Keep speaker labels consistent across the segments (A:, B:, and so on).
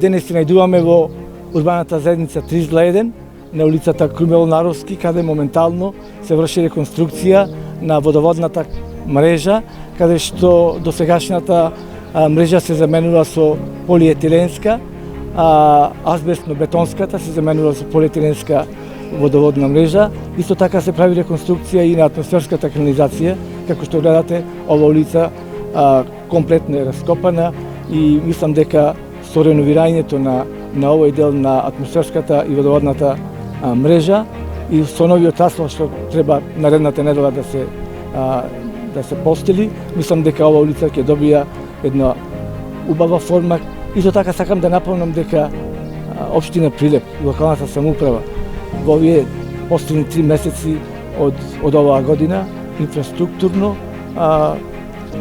A: денес се најдуваме во урбаната заедница 301 на улицата Крумел Наровски, каде моментално се врши реконструкција на водоводната мрежа, каде што досегашната мрежа се заменува со полиетиленска, а азбестно-бетонската се заменува со полиетиленска водоводна мрежа. Исто така се прави реконструкција и на атмосферската канализација. Како што гледате, ова улица комплетно е раскопана и мислам дека со реновирањето на овој дел на атмосферската и водоводната мрежа и со новиот асфалт што треба наредната недела да се постели, мислам дека ова улица ќе добија една убава форма. Исто така сакам да напомнам дека општина Прилеп и локалната самоуправа во овие последни 3 месеци од оваа година инфраструктурно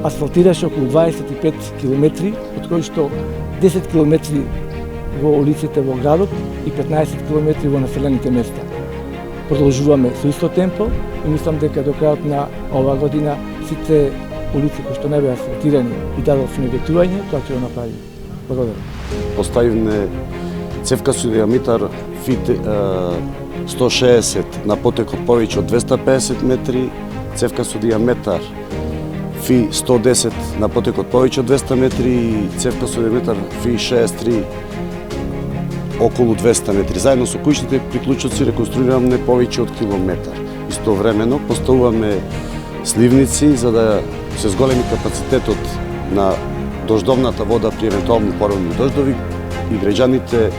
A: асфалтираше околу 25 километри, од кои што 10 километри во улиците во градот и 15 километри во населените места. Продолжуваме со исто темпо и мислам дека до крајот на оваа година сите улици кои што не беа асфалтирани и дадов неветување, тоа ќе го направиме. Благодарам.
B: Поставивме цевка со диаметар фит 160 на потекот повеќе од 250 метри, цевка со диаметар фи 110 на потекот повеќе од 200 метри и цевка со диаметар фи 63 околу 200 метри. Заедно со куќните приклучоци реконструираме повеќе од километар. Истовремено поставуваме сливници за да се зголеми капацитетот на дождовната вода при евентуално поровни дождови и граѓаните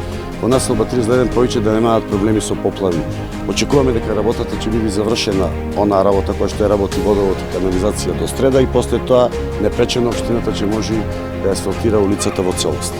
B: во населба 301 повеќе да немаат проблеми со поплави. Очекуваме дека работата ќе биде завршена, онаа работа која што работи водовод и канализација до среда и после тоа непречено општината ќе може да асфалтира улицата во целост.